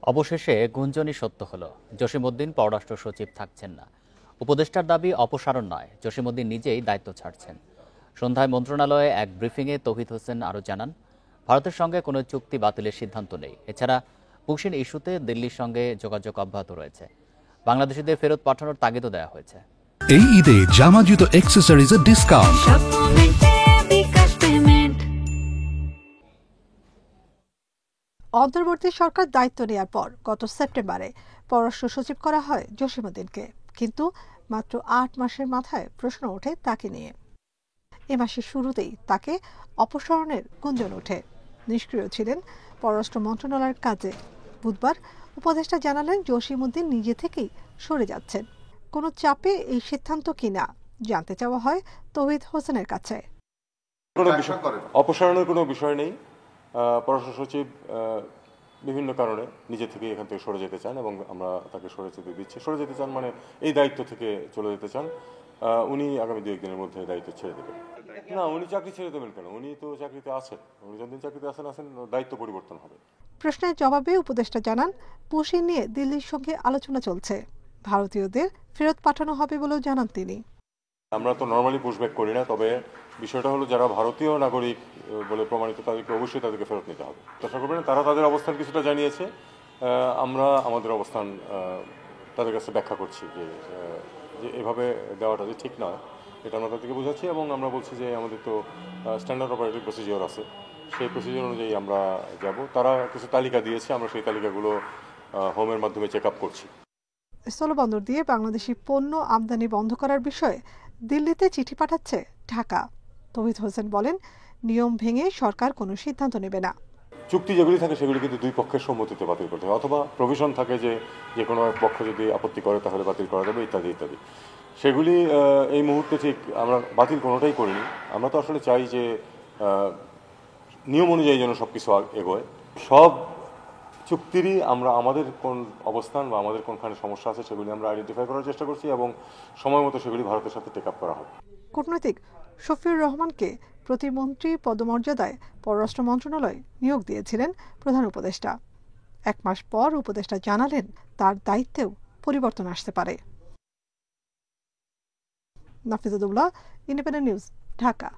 অবশেষে গুঞ্জনই সত্য হলো, জসিমউদ্দিন পররাষ্ট্র সচিব থাকছেন না। উপদেষ্টার দাবি অপসারণ নয়, জসিমউদ্দিন নিজেই দায়িত্ব ছাড়ছেন। সন্ধ্যায় মন্ত্রণালয়ে এক ব্রিফিংয়ে তৌহিদ হোসেন আরও জানান, ভারতের সঙ্গে কোনো চুক্তি বাতিলের সিদ্ধান্ত নেই। এছাড়া পুশিন ইস্যুতে দিল্লির সঙ্গে যোগাযোগ অব্যাহত রয়েছে। বাংলাদেশিদের ফেরত পাঠানোর তাগিদও দেওয়া হয়েছে। এই ঈদে জামা জুতো অ্যাক্সেসরিজের ডিসকাউন্ট। অন্তর্বর্তী সরকার দায়িত্ব নেওয়ার পর গত সেপ্টেম্বরে পররাষ্ট্র সচিব করা হয় জসিমউদ্দিনকে, কিন্তু মাত্র ৮ মাসের মাথায় প্রশ্ন ওঠে তাকে নিয়ে। এ মাসের শুরুতেই তাকে অপসারণের গুঞ্জন ওঠে। নিষ্ক্রিয় ছিলেন পররাষ্ট্র মন্ত্রণালয়ের কাজে। বুধবার উপদেষ্টা জানালেন জসিমউদ্দিন নিজে থেকেই সরে যাচ্ছেন। কোনো চাপে এই সিদ্ধান্ত কিনা জানতে চাওয়া হয় তৌহিদ হোসেনের কাছে। অপসারণের কোনো বিষয় নেই। পররাষ্ট্র সচিব বিভিন্ন কারণে নিজে থেকে এখান থেকে সরে যেতে চান এবং আমরা তাকে সরে যেতে দিচ্ছি। সরে যেতে চান মানে এই দায়িত্ব থেকে চলে যেতে চান। উনি আগামী 2-1 দিনের মধ্যে দায়িত্ব ছেড়ে দেবেন। না, উনি চাকরি ছেড়ে দেবেন কেন? উনি তো চাকরিতে আছেন। উনি যতদিন চাকরিতে আছেন দায়িত্ব পরিবর্তন হবে। প্রশ্নের জবাবে উপদেষ্টা জানান, পুশিন নিয়ে দিল্লির সঙ্গে আলোচনা চলছে। ভারতীয়দের ফেরত পাঠানো হবে বলেও জানান তিনি। আমরা তো নর্মালি পুশব্যাক করি না, তবে বিষয়টা হলো যারা ভারতীয় নাগরিক বলে প্রমাণিত তাদেরকে অবশ্যই তাদেরকে ফেরত নিতে হবে। আশা করবেন তারা তাদের অবস্থান কিছুটা জানিয়েছে, আমরা আমাদের অবস্থান তাদের কাছে ব্যাখ্যা করছি যে এভাবে দেওয়াটা যে ঠিক নয়, এটা আমরা তাদেরকে বোঝাচ্ছি এবং আমরা বলছি যে আমাদের তো স্ট্যান্ডার্ড অপারেটিং প্রসিজিওর আছে, সেই প্রসিজিওর অনুযায়ী আমরা যাব। তারা কিছু তালিকা দিয়েছে, আমরা সেই তালিকাগুলো হোমের মাধ্যমে চেক আপ করছি। স্থলবন্দর দিয়ে বাংলাদেশি পণ্য আমদানি বন্ধ করার বিষয়ে দিল্লিতে চিঠি পাঠাচ্ছে ঢাকা। তৌহিদ হোসেন বলেন, নিয়ম ভেঙে সরকার কোনো সিদ্ধান্ত নেবে না। চুক্তি যেগুলি থাকে সেগুলি কিন্তু দুই পক্ষের সম্মতিতে বাতিল করতে হয়, অথবা প্রভিশন থাকে যে কোনো এক পক্ষ যদি আপত্তি করে তাহলে বাতিল করা যাবে, ইত্যাদি ইত্যাদি। সেগুলি এই মুহূর্তে ঠিক আমরা বাতিল কোনোটাই করিনি। আমরা তো আসলে চাই যে নিয়ম অনুযায়ী যেন সব কিছু এগোয়। সব চুক্তিরই আমরা আমাদের কোন অবস্থান বা আমাদের কোনখানে সমস্যা আছে সেগুলি আমরা আইডেন্টিফাই করার চেষ্টা করছি এবং সময় মতো সেগুলি ভারতের সাথে টেক আপ করা হবে। কূটনৈতিক শফিউর রহমানকে প্রতিমন্ত্রী পদমর্যাদায় পররাষ্ট্র মন্ত্রণালয় নিয়োগ দিয়েছিলেন প্রধান উপদেষ্টা। 1 মাস পর উপদেষ্টা জানালেন তার দায়িত্বেও পরিবর্তন আসতে পারে। নাফিজুদ্দৌলা, ইন্ডিপেন্ডেন্ট নিউজ, ঢাকা।